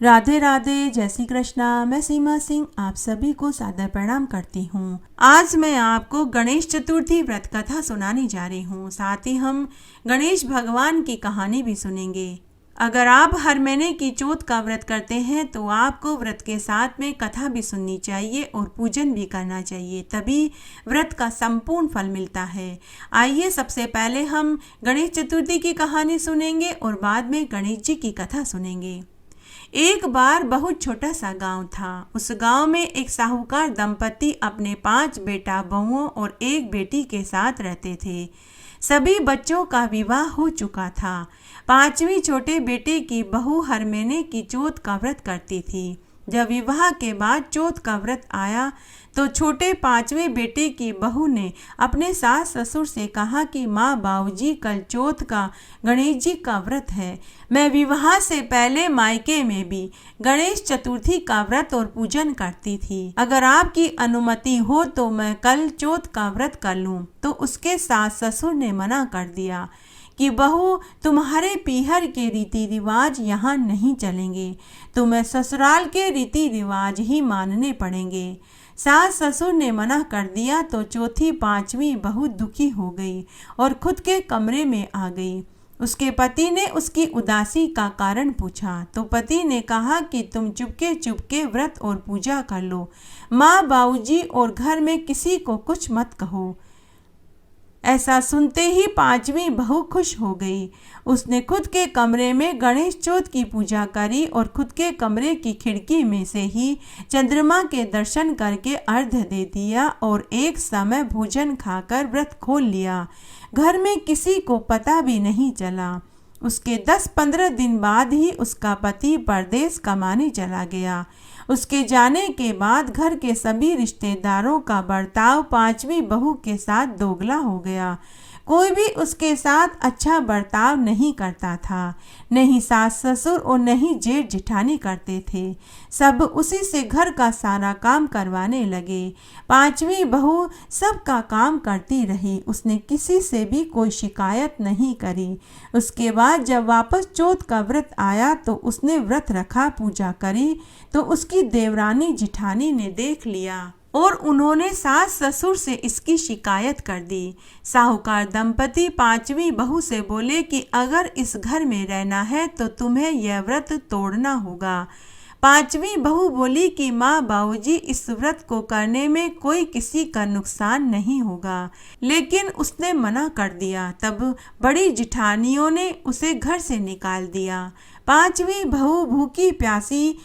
राधे राधे, जय श्री कृष्णा। मैं सीमा सिंह आप सभी को सादर प्रणाम करती हूँ। आज मैं आपको गणेश चतुर्थी व्रत कथा सुनाने जा रही हूँ। साथ ही हम गणेश भगवान की कहानी भी सुनेंगे। अगर आप हर महीने की चौथ का व्रत करते हैं तो आपको व्रत के साथ में कथा भी सुननी चाहिए और पूजन भी करना चाहिए, तभी व्रत का संपूर्ण फल मिलता है। आइए सबसे पहले हम गणेश चतुर्थी की कहानी सुनेंगे और बाद में गणेश जी की कथा सुनेंगे। एक बार बहुत छोटा सा गांव था। उस गांव में एक साहूकार दंपति अपने 5 बेटा बहुओं और एक बेटी के साथ रहते थे। सभी बच्चों का विवाह हो चुका था। 5वीं छोटे बेटे की बहू हर महीने की चौथ का व्रत करती थी। जब विवाह के बाद चौथ का व्रत आया तो छोटे 5वें बेटे की बहू ने अपने सास ससुर से कहा कि माँ बाबूजी, कल चौथ का गणेश जी का व्रत है। मैं विवाह से पहले मायके में भी गणेश चतुर्थी का व्रत और पूजन करती थी। अगर आपकी अनुमति हो तो मैं कल चौथ का व्रत कर लूं। तो उसके सास ससुर ने मना कर दिया कि बहू, तुम्हारे पीहर के रीति रिवाज यहाँ नहीं चलेंगे, तुम्हें ससुराल के रीति रिवाज ही मानने पड़ेंगे। सास ससुर ने मना कर दिया तो चौथी 5वीं बहू दुखी हो गई और खुद के कमरे में आ गई। उसके पति ने उसकी उदासी का कारण पूछा तो पति ने कहा कि तुम चुपके चुपके व्रत और पूजा कर लो, माँ बाबूजी और घर में किसी को कुछ मत कहो। ऐसा सुनते ही 5वीं बहू खुश हो गई। उसने खुद के कमरे में गणेश चौथ की पूजा करी और खुद के कमरे की खिड़की में से ही चंद्रमा के दर्शन करके अर्घ्य दे दिया और एक समय भोजन खाकर व्रत खोल लिया। घर में किसी को पता भी नहीं चला। उसके 10-15 दिन बाद ही उसका पति परदेश कमाने चला गया। उसके जाने के बाद घर के सभी रिश्तेदारों का बर्ताव 5वीं बहू के साथ दोगला हो गया। कोई भी उसके साथ अच्छा बर्ताव नहीं करता था। नहीं सास ससुर और नहीं जेठ जेठानी करते थे। सब उसी से घर का सारा काम करवाने लगे। 5वीं बहू सबका काम करती रही। उसने किसी से भी कोई शिकायत नहीं करी। उसके बाद जब वापस चौथ का व्रत आया तो उसने व्रत रखा, पूजा करी तो उसकी देवरानी जिठानी ने देख लिया और उन्होंने सास ससुर से इसकी शिकायत कर दी। साहूकार दंपति 5वीं बहू से बोले कि अगर इस घर में रहना है तो तुम्हें यह व्रत तोड़ना होगा। 5वीं बहू बोली कि माँ बाबूजी, इस व्रत को करने में कोई किसी का नुकसान नहीं होगा, लेकिन उसने मना कर दिया। तब बड़ी जिठानियों ने उसे घर से निकाल दिया। 5वीं बहू भूखी प्यासी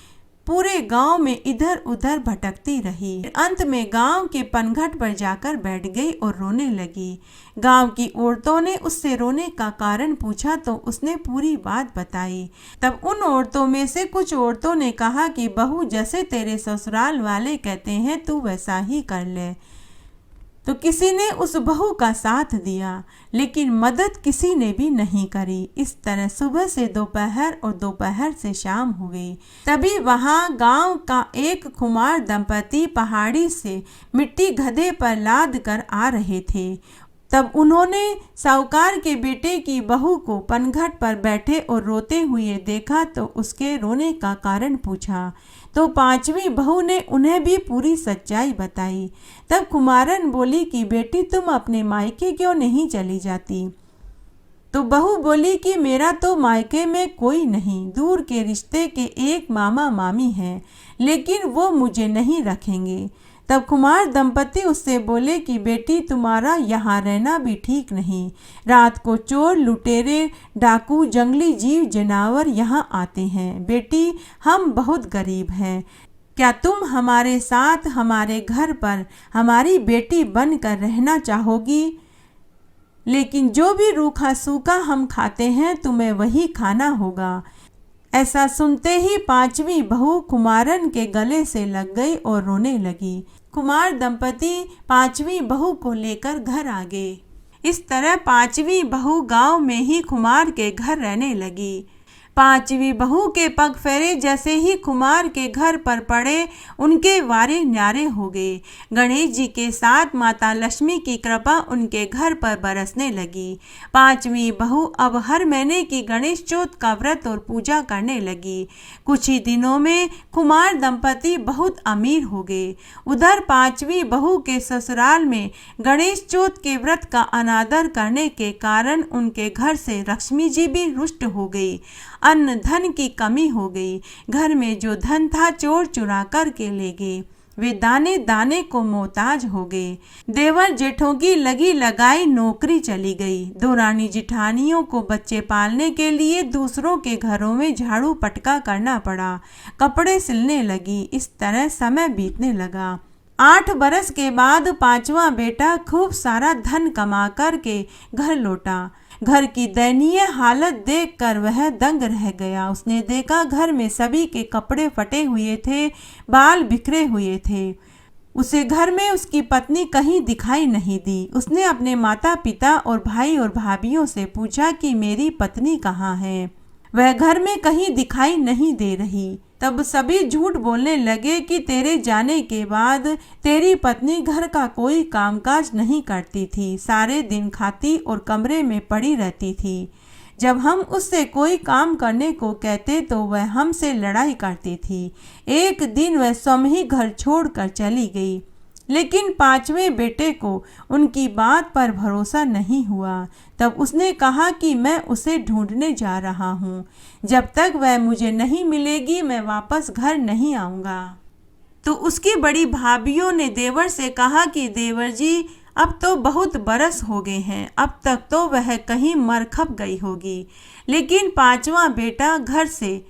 पूरे गांव में इधर उधर भटकती रही। अंत में गांव के पनघट पर जाकर बैठ गई और रोने लगी। गांव की औरतों ने उससे रोने का कारण पूछा तो उसने पूरी बात बताई। तब उन औरतों में से कुछ औरतों ने कहा कि बहू, जैसे तेरे ससुराल वाले कहते हैं तू वैसा ही कर ले। तो किसी ने उस बहू का साथ दिया, लेकिन मदद किसी ने भी नहीं करी। इस तरह सुबह से दोपहर और दोपहर से शाम हो गई। तभी वहां गांव का एक खुमार दंपति पहाड़ी से मिट्टी गधे पर लाद कर आ रहे थे। तब उन्होंने साहूकार के बेटे की बहू को पनघट पर बैठे और रोते हुए देखा तो उसके रोने का कारण पूछा तो 5वीं बहू ने उन्हें भी पूरी सच्चाई बताई। तब कुमारन बोली कि बेटी, तुम अपने मायके क्यों नहीं चली जाती? तो बहू बोली कि मेरा तो मायके में कोई नहीं, दूर के रिश्ते के एक मामा मामी हैं, लेकिन वो मुझे नहीं रखेंगे। तब कुमार दंपति उससे बोले कि बेटी, तुम्हारा यहाँ रहना भी ठीक नहीं। रात को चोर, लुटेरे, डाकू, जंगली जीव जानवर यहाँ आते हैं। बेटी, हम बहुत गरीब हैं। क्या तुम हमारे साथ हमारे घर पर हमारी बेटी बनकर रहना चाहोगी? लेकिन जो भी रूखा सूखा हम खाते हैं तुम्हें वही खाना होगा। ऐसा सुनते ही 5वीं बहू कुमारन के गले से लग गई और रोने लगी। कुमार दंपति 5वीं बहू को लेकर घर आ गए। इस तरह 5वीं बहू गांव में ही कुमार के घर रहने लगी। पांचवी बहू के पग फेरे जैसे ही कुमार के घर पर पड़े, उनके वारे न्यारे हो गए। गणेश जी के साथ माता लक्ष्मी की कृपा उनके घर पर बरसने लगी। पांचवी बहू अब हर महीने की गणेश चौथ का व्रत और पूजा करने लगी। कुछ ही दिनों में कुमार दंपति बहुत अमीर हो गए। उधर पांचवी बहू के ससुराल में गणेश चौथ के व्रत का अनादर करने के कारण उनके घर से लक्ष्मी जी भी रुष्ट हो गई। अन्न धन की कमी हो गई। घर में जो धन था चोर चुरा कर के ले गए। वे दाने दाने को मोहताज हो गए। देवर जेठों की लगी लगाई नौकरी चली गई। दो रानी जिठानियों को बच्चे पालने के लिए दूसरों के घरों में झाड़ू पटका करना पड़ा। कपड़े सिलने लगी। इस तरह समय बीतने लगा। 8 बरस के बाद पांचवा बेटा खूब सारा धन कमा कर के घर लौटा। घर की दयनीय हालत देखकर वह दंग रह गया। उसने देखा घर में सभी के कपड़े फटे हुए थे, बाल बिखरे हुए थे। उसे घर में उसकी पत्नी कहीं दिखाई नहीं दी। उसने अपने माता पिता और भाई और भाभीियों से पूछा कि मेरी पत्नी कहाँ है। वह घर में कहीं दिखाई नहीं दे रही। तब सभी झूठ बोलने लगे कि तेरे जाने के बाद तेरी पत्नी घर का कोई कामकाज नहीं करती थी, सारे दिन खाती और कमरे में पड़ी रहती थी। जब हम उससे कोई काम करने को कहते तो वह हमसे लड़ाई करती थी। एक दिन वह स्वयं ही घर छोड़कर चली गई। लेकिन पांचवें बेटे को उनकी बात पर भरोसा नहीं हुआ। तब उसने कहा कि मैं उसे ढूंढने जा रहा हूँ। जब तक वह मुझे नहीं मिलेगी मैं वापस घर नहीं आऊँगा। तो उसकी बड़ी भाभीियों ने देवर से कहा कि देवर जी, अब तो बहुत बरस हो गए हैं, अब तक तो वह कहीं मर खप गई होगी। लेकिन पांचवा बेटा घर से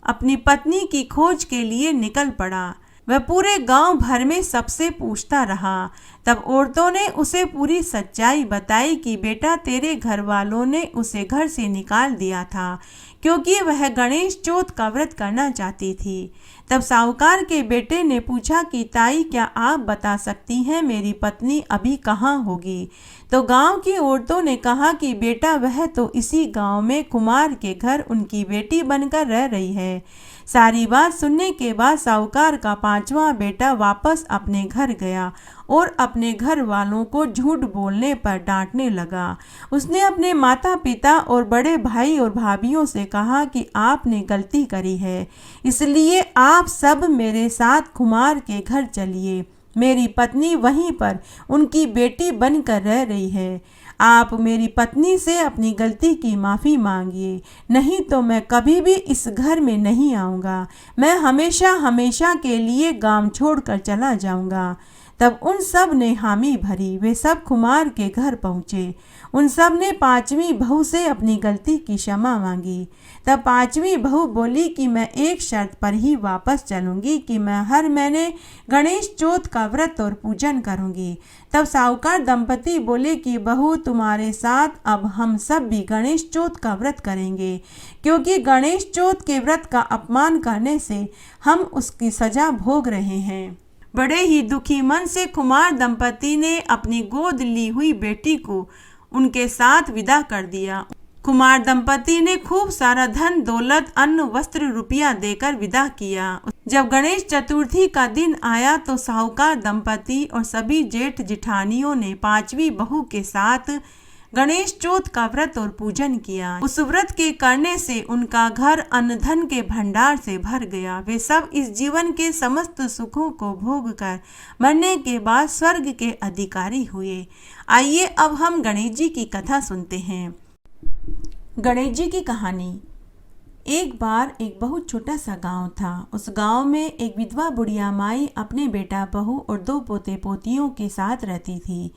अपनी पत्नी की खोज के लिए निकल पड़ा। वह पूरे गांव भर में सबसे पूछता रहा। तब औरतों ने उसे पूरी सच्चाई बताई कि बेटा तेरे घर वालों ने उसे घर से निकाल दिया था क्योंकि वह गणेश चौथ का व्रत करना चाहती थी। तब साहूकार के बेटे ने पूछा कि ताई, क्या आप बता सकती हैं मेरी पत्नी अभी कहाँ होगी। तो गांव की औरतों ने कहा कि बेटा वह तो इसी गांव में कुमार के घर उनकी बेटी बनकर रह रही है। सारी बात सुनने के बाद साहूकार का पांचवा बेटा वापस अपने घर गया और अपने घर वालों को झूठ बोलने पर डांटने लगा। उसने अपने माता पिता और बड़े भाई और भाभीियों से कहा कि आपने गलती करी है, इसलिए आप सब मेरे साथ कुमार के घर चलिए। मेरी पत्नी वहीं पर उनकी बेटी बनकर रह रही है। आप मेरी पत्नी से अपनी गलती की माफ़ी मांगिए, नहीं तो मैं कभी भी इस घर में नहीं आऊँगा। मैं हमेशा हमेशा के लिए गांव छोड़कर चला जाऊँगा। तब उन सब ने हामी भरी। वे सब कुमार के घर पहुँचे। उन सब ने पांचवी बहू से अपनी गलती की क्षमा मांगी। तब पांचवी बहू बोली कि मैं एक शर्त पर ही वापस चलूँगी कि मैं हर महीने गणेश चौथ का व्रत और पूजन करूँगी। तब साहूकार दंपति बोले कि बहू, तुम्हारे साथ अब हम सब भी गणेश चौथ का व्रत करेंगे, क्योंकि गणेश चौथ के व्रत का अपमान करने से हम उसकी सजा भोग रहे हैं। बड़े ही दुखी मन से कुमार दंपति ने अपनी गोद ली हुई बेटी को उनके साथ विदा कर दिया। कुमार दंपति ने खूब सारा धन दौलत अन्न वस्त्र रुपया देकर विदा किया। जब गणेश चतुर्थी का दिन आया तो साहूकार दंपति और सभी जेठ जिठानियों ने पांचवी बहू के साथ गणेश चौथ का व्रत और पूजन किया। उस व्रत के करने से उनका घर अन्न धन के भंडार से भर गया। वे सब इस जीवन के समस्त सुखों को भोग कर मरने के बाद स्वर्ग के अधिकारी हुए। आइए अब हम गणेश जी की कथा सुनते हैं। गणेश जी की कहानी। एक बार एक बहुत छोटा सा गांव था। उस गांव में एक विधवा बुढ़िया माई अपने बेटा बहू और 2 पोते पोतियों के साथ रहती थी।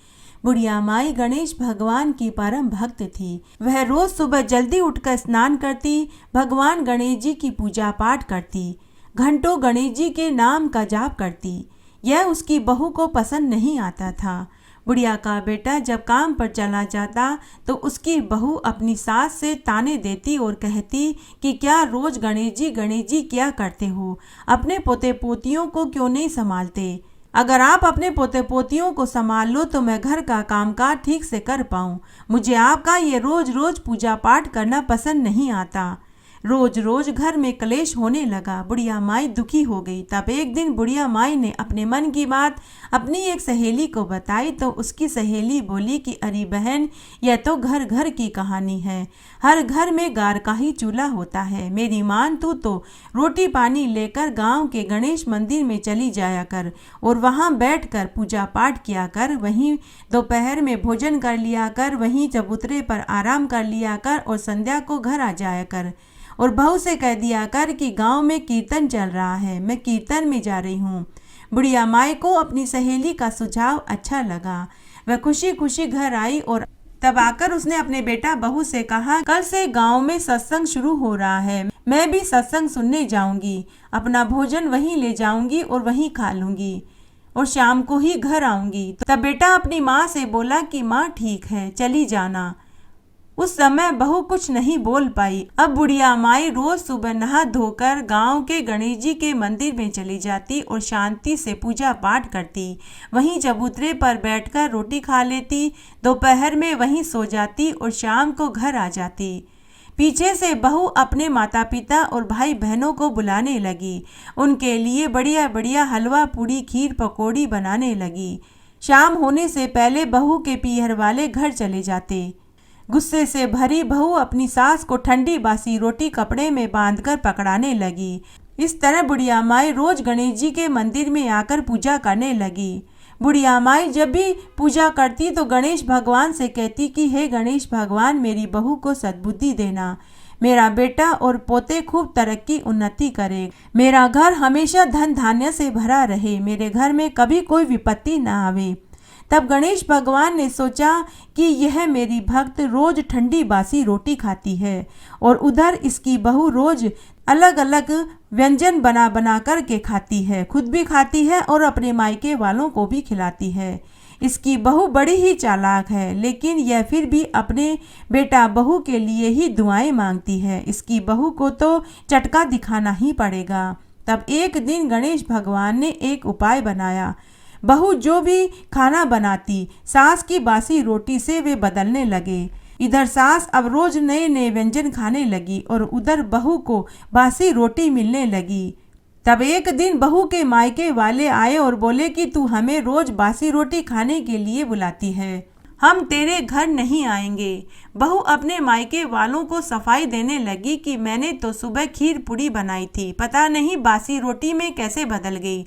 बुढ़िया माई गणेश भगवान की परम भक्त थी। वह रोज सुबह जल्दी उठकर स्नान करती, भगवान गणेश जी की पूजा पाठ करती, घंटों गणेश जी के नाम का जाप करती। यह उसकी बहू को पसंद नहीं आता था। बुढ़िया का बेटा जब काम पर चला जाता तो उसकी बहू अपनी सास से ताने देती और कहती कि क्या रोज गणेश जी क्या करते हो, अपने पोते पोतियों को क्यों नहीं संभालते। अगर आप अपने पोते पोतियों को संभाल लो तो मैं घर का कामकाज ठीक से कर पाऊँ। मुझे आपका ये रोज रोज पूजा पाठ करना पसंद नहीं आता। रोज रोज घर में कलेश होने लगा। बुढ़िया माई दुखी हो गई। तब एक दिन बुढ़िया माई ने अपने मन की बात अपनी एक सहेली को बताई तो उसकी सहेली बोली कि अरे बहन, यह तो घर घर की कहानी है। हर घर में गार का ही चूल्हा होता है। मेरी मान तू तो रोटी पानी लेकर गांव के गणेश मंदिर में चली जाया कर और वहां बैठकर पूजा पाठ किया कर। वहीं दोपहर में भोजन कर लिया कर, वहीं चबूतरे पर आराम कर लिया कर और संध्या को घर आ जाया कर। और बहू से कह दिया कर कि गांव में कीर्तन चल रहा है, मैं कीर्तन में जा रही हूँ। बुढ़िया माई को अपनी सहेली का सुझाव अच्छा लगा। वह खुशी खुशी घर आई और तब आकर उसने अपने बेटा बहू से कहा, कल से गांव में सत्संग शुरू हो रहा है, मैं भी सत्संग सुनने जाऊंगी। अपना भोजन वहीं ले जाऊंगी और वहीं खा लूंगी और शाम को ही घर आऊंगी। तब बेटा अपनी माँ से बोला कि माँ ठीक है, चली जाना। उस समय बहू कुछ नहीं बोल पाई। अब बुढ़िया माई रोज सुबह नहा धोकर गांव के गणेश जी के मंदिर में चली जाती और शांति से पूजा पाठ करती। वहीं चबूतरे पर बैठकर रोटी खा लेती, दोपहर में वहीं सो जाती और शाम को घर आ जाती। पीछे से बहू अपने माता पिता और भाई बहनों को बुलाने लगी। उनके लिए बढ़िया बढ़िया हलवा पूड़ी खीर पकौड़ी बनाने लगी। शाम होने से पहले बहू के पीहर वाले घर चले जाते। गुस्से से भरी बहू अपनी सास को ठंडी बासी रोटी कपड़े में बांधकर पकड़ाने लगी। इस तरह बुढ़िया माई रोज गणेश जी के मंदिर में आकर पूजा करने लगी। बुढ़िया माई जब भी पूजा करती तो गणेश भगवान से कहती कि हे गणेश भगवान, मेरी बहू को सद्बुद्धि देना, मेरा बेटा और पोते खूब तरक्की उन्नति करे, मेरा घर हमेशा धन धान्य से भरा रहे, मेरे घर में कभी कोई विपत्ति न आवे। तब गणेश भगवान ने सोचा कि यह मेरी भक्त रोज ठंडी बासी रोटी खाती है और उधर इसकी बहू रोज अलग अलग व्यंजन बना बना कर के खाती है, खुद भी खाती है और अपने मायके वालों को भी खिलाती है। इसकी बहू बड़ी ही चालाक है, लेकिन यह फिर भी अपने बेटा बहू के लिए ही दुआएं मांगती है। इसकी बहू को तो चटका दिखाना ही पड़ेगा। तब एक दिन गणेश भगवान ने एक उपाय बनाया। बहू जो भी खाना बनाती, सास की बासी रोटी से वे बदलने लगे। इधर सास अब रोज नए नए व्यंजन खाने लगी और उधर बहू को बासी रोटी मिलने लगी। तब एक दिन बहू के मायके वाले आए और बोले कि तू हमें रोज बासी रोटी खाने के लिए बुलाती है, हम तेरे घर नहीं आएंगे। बहू अपने मायके वालों को सफाई देने लगी कि मैंने तो सुबह खीर पूड़ी बनाई थी, पता नहीं बासी रोटी में कैसे बदल गई।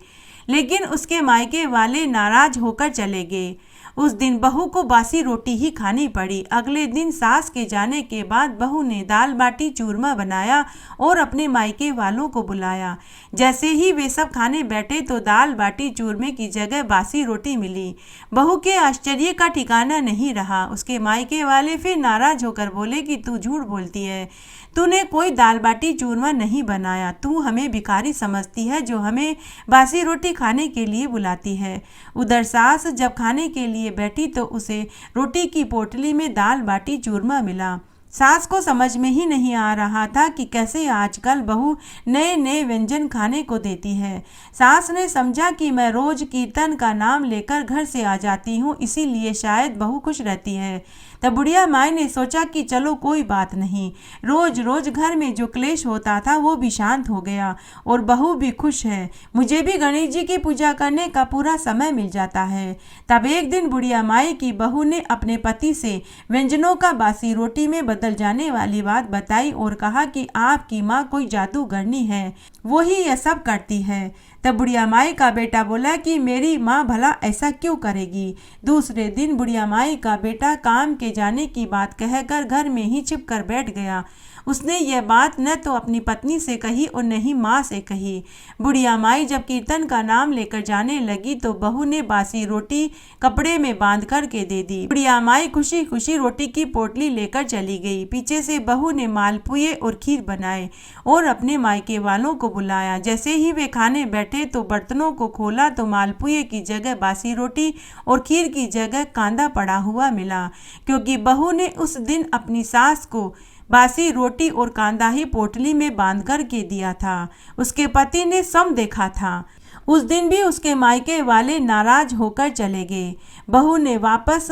लेकिन उसके मायके वाले नाराज होकर चले गए। उस दिन बहू को बासी रोटी ही खानी पड़ी। अगले दिन सास के जाने के बाद बहू ने दाल बाटी चूरमा बनाया और अपने मायके वालों को बुलाया। जैसे ही वे सब खाने बैठे तो दाल बाटी चूरमे की जगह बासी रोटी मिली। बहू के आश्चर्य का ठिकाना नहीं रहा। उसके मायके वाले फिर नाराज होकर बोले कि तू झूठ बोलती है, तूने कोई दाल बाटी चूरमा नहीं बनाया, तू हमें भिखारी समझती है जो हमें बासी रोटी खाने के लिए बुलाती है। उधर सास जब खाने के लिए बैठी तो उसे रोटी की पोटली में दाल बाटी चूरमा मिला। सास को समझ में ही नहीं आ रहा था कि कैसे आजकल बहू नए नए व्यंजन खाने को देती है। सास ने समझा कि मैं रोज कीर्तन का नाम लेकर घर से आ जाती हूँ, इसीलिए शायद बहू खुश रहती है। तब बुढ़िया माई ने सोचा कि चलो कोई बात नहीं, रोज रोज घर में जो क्लेश होता था वो भी शांत हो गया और बहू भी खुश है, मुझे भी गणेश जी की पूजा करने का पूरा समय मिल जाता है। तब एक दिन बुढ़िया माई की बहू ने अपने पति से व्यंजनों का बासी रोटी में बदल जाने वाली बात बताई और कहा कि आपकी माँ कोई जादूगरनी है, वो ही यह सब करती है। तब बुढ़िया माई का बेटा बोला कि मेरी माँ भला ऐसा क्यों करेगी। दूसरे दिन बुढ़िया माई का बेटा काम के जाने की बात कहकर घर में ही छिप कर बैठ गया। उसने यह बात न तो अपनी पत्नी से कही और न ही माँ से कही। बुढ़िया माई जब कीर्तन का नाम लेकर जाने लगी तो बहू ने बासी रोटी कपड़े में बांध कर के दे दी। बुढ़िया माई खुशी खुशी रोटी की पोटली लेकर चली गई। पीछे से बहू ने मालपुए और खीर बनाए और अपने मायके वालों को बुलाया। जैसे ही वे खाने बैठे तो बर्तनों को खोला तो मालपुए की जगह बासी रोटी और खीर की जगह कांदा पड़ा हुआ मिला, क्योंकि बहू ने उस दिन अपनी सास को बासी रोटी और कांदा ही पोटली में बांध कर के दिया था। उसके पति ने सम देखा था। उस दिन भी उसके मायके वाले नाराज होकर चले गए। बहू ने वापस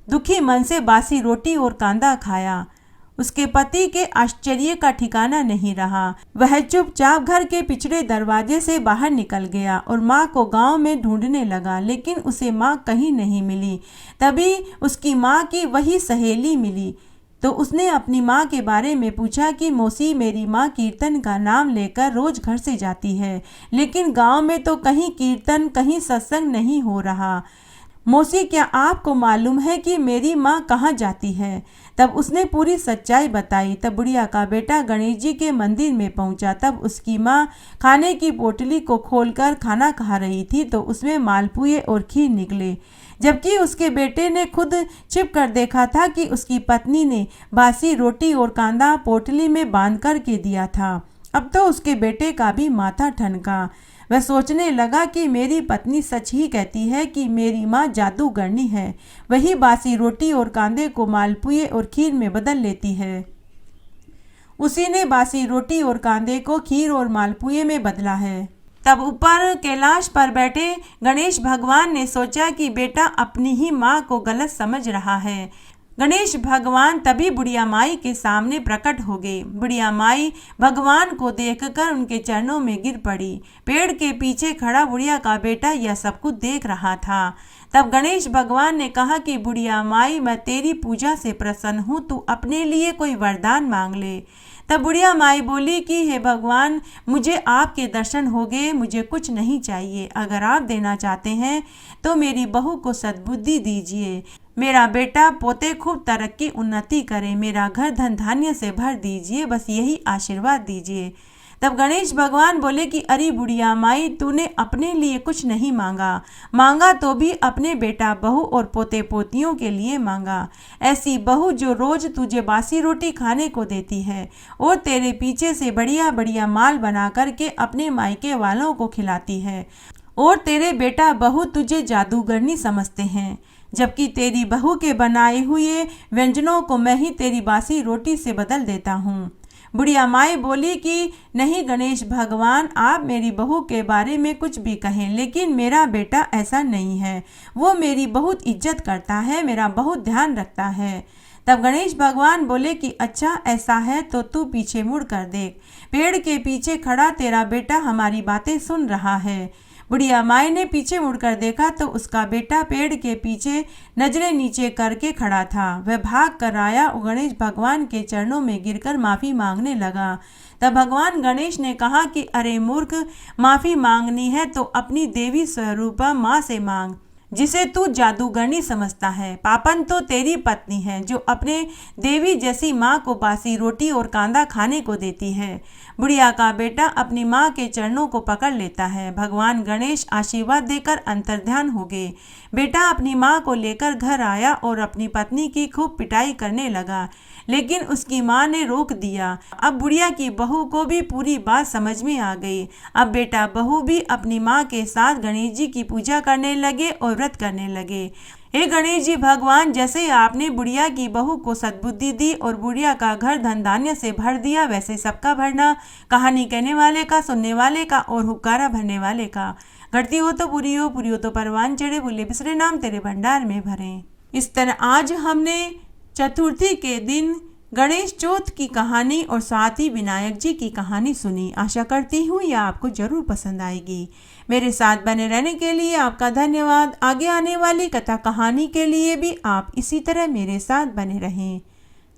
दुखी मन से बासी रोटी और कांदा खाया। उसके पति के आश्चर्य का ठिकाना नहीं रहा। वह चुपचाप घर के पिछड़े दरवाजे से बाहर निकल गया और माँ को गांव में ढूंढने लगा, लेकिन उसे माँ कहीं नहीं मिली। तभी उसकी माँ की वही सहेली मिली तो उसने अपनी माँ के बारे में पूछा कि मौसी, मेरी माँ कीर्तन का नाम लेकर रोज घर से जाती है, लेकिन गांव में तो कहीं कीर्तन कहीं सत्संग नहीं हो रहा। मौसी, क्या आपको मालूम है कि मेरी माँ कहाँ जाती है? तब उसने पूरी सच्चाई बताई। तब बुढ़िया का बेटा गणेश जी के मंदिर में पहुंचा। तब उसकी माँ खाने की पोटली को खोलकर खाना खा रही थी तो उसमें मालपुए और खीर निकले, जबकि उसके बेटे ने खुद छिप कर देखा था कि उसकी पत्नी ने बासी रोटी और कांदा पोटली में बांध कर के दिया था। अब तो उसके बेटे का भी माथा ठनका। वह सोचने लगा कि मेरी पत्नी सच ही कहती है कि मेरी माँ जादूगरनी है, वही बासी रोटी और कांदे को मालपुए और खीर में बदल लेती है। उसी ने बासी रोटी और कांदे को खीर और मालपुए में बदला है। तब ऊपर कैलाश पर बैठे गणेश भगवान ने सोचा कि बेटा अपनी ही माँ को गलत समझ रहा है। गणेश भगवान तभी बुढ़िया माई के सामने प्रकट हो गए। बुढ़िया माई भगवान को देखकर उनके चरणों में गिर पड़ी। पेड़ के पीछे खड़ा बुढ़िया का बेटा यह सब कुछ देख रहा था। तब गणेश भगवान ने कहा कि बुढ़िया माई, मैं तेरी पूजा से प्रसन्न हूँ, तू अपने लिए कोई वरदान मांग ले। तब बुढ़िया माई बोली कि हे भगवान, मुझे आपके दर्शन हो गए, मुझे कुछ नहीं चाहिए। अगर आप देना चाहते हैं तो मेरी बहू को सद्बुद्धि दीजिए, मेरा बेटा पोते खूब तरक्की उन्नति करे, मेरा घर धन धान्य से भर दीजिए, बस यही आशीर्वाद दीजिए। तब गणेश भगवान बोले कि अरे बुढ़िया माई, तूने अपने लिए कुछ नहीं मांगा तो भी अपने बेटा बहू और पोते पोतियों के लिए मांगा। ऐसी बहू जो रोज तुझे बासी रोटी खाने को देती है और तेरे पीछे से बढ़िया बढ़िया माल बना करके अपने मायके वालों को खिलाती है, और तेरे बेटा बहू तुझे जादूगरनी समझते हैं, जबकि तेरी बहू के बनाए हुए व्यंजनों को मैं ही तेरी बासी रोटी से बदल देता हूँ। बुढ़िया माई बोली कि नहीं गणेश भगवान, आप मेरी बहू के बारे में कुछ भी कहें, लेकिन मेरा बेटा ऐसा नहीं है। वो मेरी बहुत इज्जत करता है, मेरा बहुत ध्यान रखता है। तब गणेश भगवान बोले कि अच्छा ऐसा है तो तू पीछे मुड़ कर देख, पेड़ के पीछे खड़ा तेरा बेटा हमारी बातें सुन रहा है। बुढ़िया माई ने पीछे मुड़कर देखा तो उसका बेटा पेड़ के पीछे नजरें नीचे करके खड़ा था। वह भाग कर आया और गणेश भगवान के चरणों में गिरकर माफ़ी मांगने लगा। तब भगवान गणेश ने कहा कि अरे मूर्ख, माफ़ी मांगनी है तो अपनी देवी स्वरूपा माँ से मांग, जिसे तू जादूगरनी समझता है। पापन तो तेरी पत्नी है जो अपने देवी जैसी माँ को बासी रोटी और कांदा खाने को देती है। बुढ़िया का बेटा अपनी माँ के चरणों को पकड़ लेता है। भगवान गणेश आशीर्वाद देकर अंतर्ध्यान हो गए। बेटा अपनी माँ को लेकर घर आया और अपनी पत्नी की खूब पिटाई करने लगा, लेकिन उसकी माँ ने रोक दिया। अब बुढ़िया की बहू को भी पूरी बात समझ में आ गई। अब बेटा बहू भी अपनी माँ के साथ गणेश जी की पूजा करने लगे और व्रत करने लगे। हे गणेश जी भगवान, जैसे आपने बुढ़िया की बहू को सद्बुद्धि दी और बुढ़िया का घर धन धान्य से भर दिया, वैसे सबका भरना, कहानी कहने वाले का, सुनने वाले का और हुक्कारा भरने वाले का। घटती हो तो पूरी हो तो परवान चढ़े, भूले बिसरे नाम तेरे भंडार में भरे। इस तरह आज हमने चतुर्थी के दिन गणेश चौथ की कहानी और साथ ही विनायक जी की कहानी सुनी। आशा करती हूँ यह आपको जरूर पसंद आएगी। मेरे साथ बने रहने के लिए आपका धन्यवाद। आगे आने वाली कथा कहानी के लिए भी आप इसी तरह मेरे साथ बने रहें।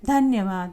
धन्यवाद।